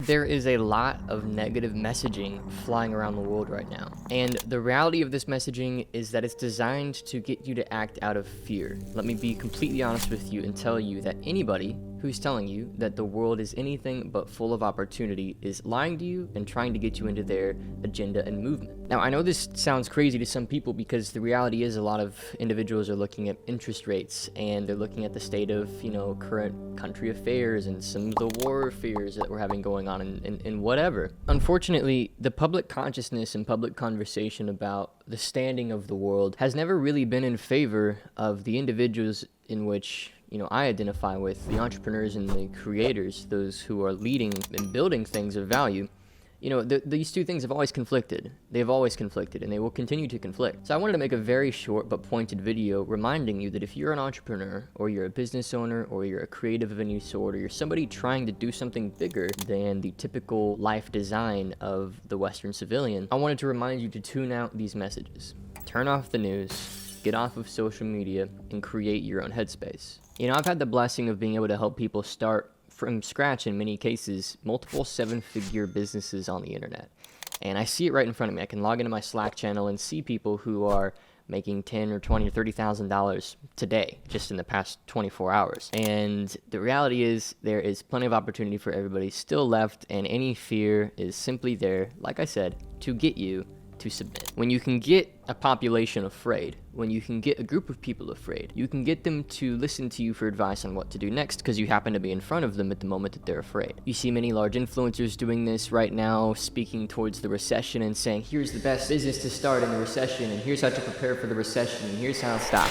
There is a lot of negative messaging flying around the world right now. And the reality of this messaging is that it's designed to get you to act out of fear. Let me be completely honest with you and tell you that anybody who's telling you that the world is anything but full of opportunity is lying to you and trying to get you into their agenda and movement. Now, I know this sounds crazy to some people because the reality is a lot of individuals are looking at interest rates and they're looking at the state of, current country affairs and some of the war fears that we're having going on and whatever. Unfortunately, the public consciousness and public conversation about the standing of the world has never really been in favor of the individuals in which I identify with, the entrepreneurs and the creators, those who are leading and building things of value. These two things have always conflicted. They've always conflicted, and they will continue to conflict. So I wanted to make a very short but pointed video reminding you that if you're an entrepreneur, or you're a business owner, or you're a creative of any sort, or you're somebody trying to do something bigger than the typical life design of the Western civilian, I wanted to remind you to tune out these messages. Turn off the news, get off of social media, and create your own headspace. I've had the blessing of being able to help people start from scratch, in many cases, multiple seven-figure businesses on the internet. And I see it right in front of me. I can log into my Slack channel and see people who are making $10,000 or $20,000 or $30,000 today, just in the past 24 hours. And the reality is there is plenty of opportunity for everybody still left, and any fear is simply there, like I said, to get you to submit. When you can get a population afraid, when you can get a group of people afraid, you can get them to listen to you for advice on what to do next because you happen to be in front of them at the moment that they're afraid. You see many large influencers doing this right now, speaking towards the recession and saying, here's the best business to start in the recession, and here's how to prepare for the recession, and here's how to stop.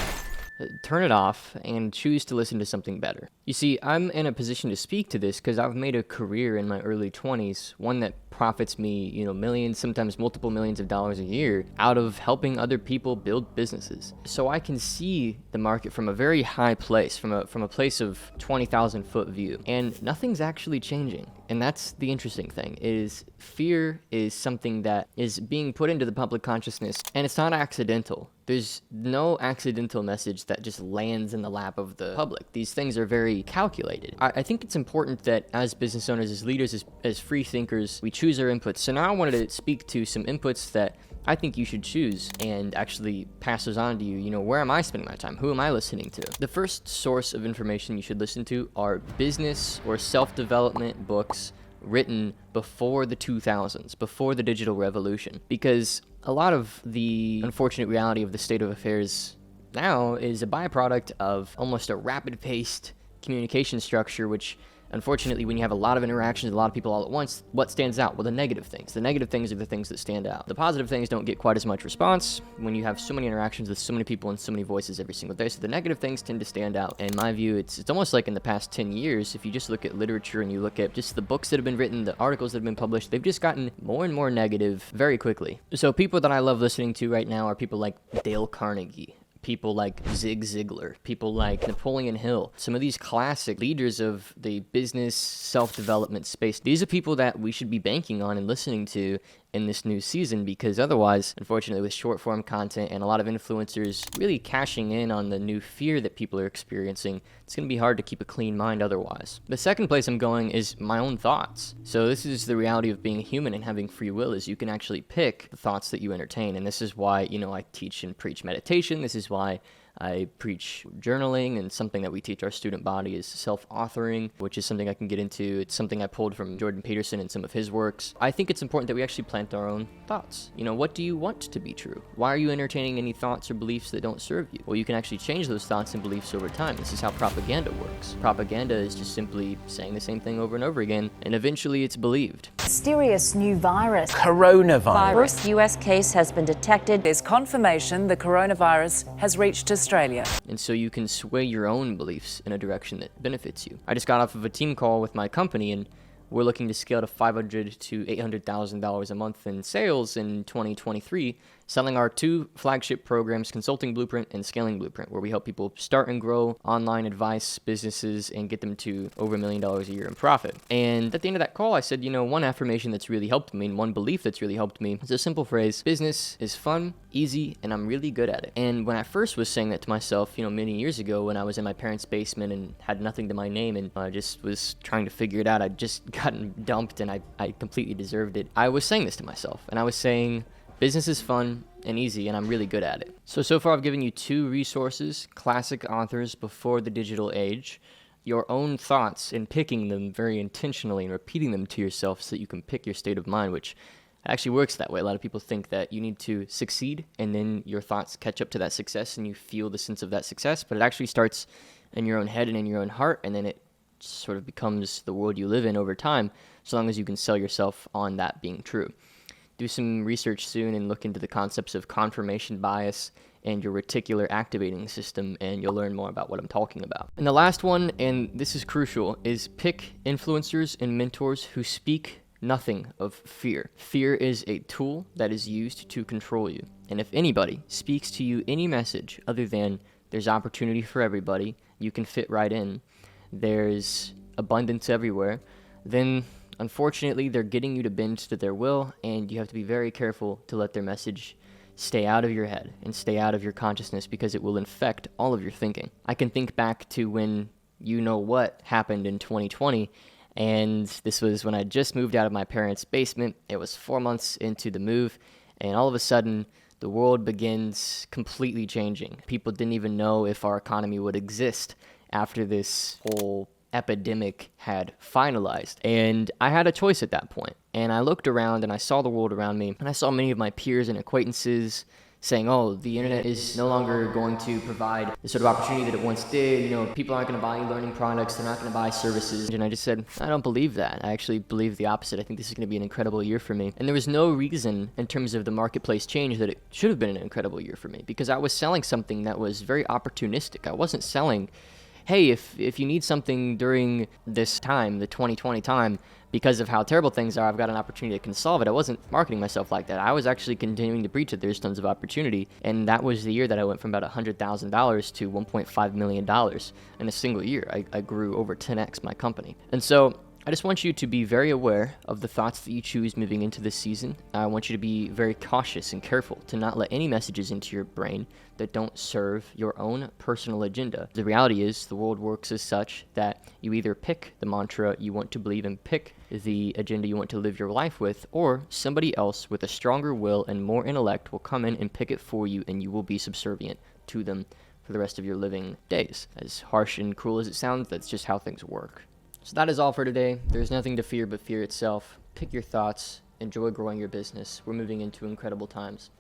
Turn it off and choose to listen to something better. You see, I'm in a position to speak to this because I've made a career in my early 20s, one that profits me, millions, sometimes multiple millions of dollars a year out of helping other people build businesses. So I can see the market from a very high place, from a place of 20,000 foot view, and nothing's actually changing. And that's the interesting thing, is fear is something that is being put into the public consciousness, and it's not accidental. There's no accidental message that just lands in the lap of the public. These things are very calculated. I think it's important that as business owners, as leaders, as free thinkers, we choose our inputs. So now I wanted to speak to some inputs that I think you should choose and actually pass those on to you. Where am I spending my time? Who am I listening to? The first source of information you should listen to are business or self-development books written before the 2000s, before the digital revolution. Because a lot of the unfortunate reality of the state of affairs now is a byproduct of almost a rapid-paced communication structure, which unfortunately, when you have a lot of interactions, a lot of people all at once, what stands out? Well, the negative things. The negative things are the things that stand out. The positive things don't get quite as much response when you have so many interactions with so many people and so many voices every single day. So the negative things tend to stand out. In my view, it's almost like in the past 10 years, if you just look at literature and you look at just the books that have been written, the articles that have been published, they've just gotten more and more negative very quickly. So people that I love listening to right now are people like Dale Carnegie, people like Zig Ziglar, people like Napoleon Hill, some of these classic leaders of the business self-development space. These are people that we should be banking on and listening to in this new season, because otherwise, unfortunately, with short form content and a lot of influencers really cashing in on the new fear that people are experiencing, it's going to be hard to keep a clean mind otherwise. The second place I'm going is my own thoughts. So this is the reality of being human and having free will, is you can actually pick the thoughts that you entertain. And this is why, I teach and preach meditation. This is why I preach journaling, and something that we teach our student body is self-authoring, which is something I can get into. It's something I pulled from Jordan Peterson and some of his works. I think it's important that we actually plant our own thoughts. What do you want to be true? Why are you entertaining any thoughts or beliefs that don't serve you? Well, you can actually change those thoughts and beliefs over time. This is how propaganda works. Propaganda is just simply saying the same thing over and over again, and eventually it's believed. Mysterious new virus. Coronavirus. US case has been detected. There's confirmation the coronavirus has reached Australia. And so you can sway your own beliefs in a direction that benefits you. I just got off of a team call with my company, and we're looking to scale to $500,000 to $800,000 a month in sales in 2023. selling our 2 flagship programs, Consulting Blueprint and Scaling Blueprint, where we help people start and grow online advice businesses and get them to over $1 million a year in profit. And at the end of that call, I said, one affirmation that's really helped me and one belief that's really helped me is a simple phrase: business is fun, easy, and I'm really good at it. And when I first was saying that to myself, many years ago when I was in my parents' basement and had nothing to my name and I just was trying to figure it out, I'd just gotten dumped and I completely deserved it. I was saying this to myself and I was saying, business is fun and easy and I'm really good at it. So far I've given you 2 resources, classic authors before the digital age, your own thoughts, and picking them very intentionally and repeating them to yourself so that you can pick your state of mind, which actually works that way. A lot of people think that you need to succeed and then your thoughts catch up to that success and you feel the sense of that success, but it actually starts in your own head and in your own heart, and then it sort of becomes the world you live in over time, so long as you can sell yourself on that being true. Do some research soon and look into the concepts of confirmation bias and your reticular activating system, and you'll learn more about what I'm talking about. And the last one, and this is crucial, is pick influencers and mentors who speak nothing of fear. Fear is a tool that is used to control you. And if anybody speaks to you any message other than there's opportunity for everybody, you can fit right in, there's abundance everywhere, then unfortunately they're getting you to bend to their will, and you have to be very careful to let their message stay out of your head and stay out of your consciousness, because it will infect all of your thinking. I can think back to when what happened in 2020, and this was when I just moved out of my parents' basement. It was 4 months into the move, and all of a sudden the world begins completely changing. People didn't even know if our economy would exist after this whole epidemic had finalized. And I had a choice at that point. And I looked around and I saw the world around me, and I saw many of my peers and acquaintances saying, oh, the internet is no longer going to provide the sort of opportunity that it once did. People aren't going to buy learning products. They're not going to buy services. And I just said, I don't believe that. I actually believe the opposite. I think this is going to be an incredible year for me. And there was no reason in terms of the marketplace change that it should have been an incredible year for me, because I was selling something that was very opportunistic. I wasn't selling, hey, if you need something during this time, the 2020 time, because of how terrible things are, I've got an opportunity that can solve it. I wasn't marketing myself like that. I was actually continuing to preach that there's tons of opportunity. And that was the year that I went from about $100,000 to $1.5 million in a single year. I grew over 10x my company. And so I just want you to be very aware of the thoughts that you choose moving into this season. I want you to be very cautious and careful to not let any messages into your brain that don't serve your own personal agenda. The reality is the world works as such that you either pick the mantra you want to believe and pick the agenda you want to live your life with, or somebody else with a stronger will and more intellect will come in and pick it for you, and you will be subservient to them for the rest of your living days. As harsh and cruel as it sounds, that's just how things work. So that is all for today. There's nothing to fear but fear itself. Pick your thoughts. Enjoy growing your business. We're moving into incredible times.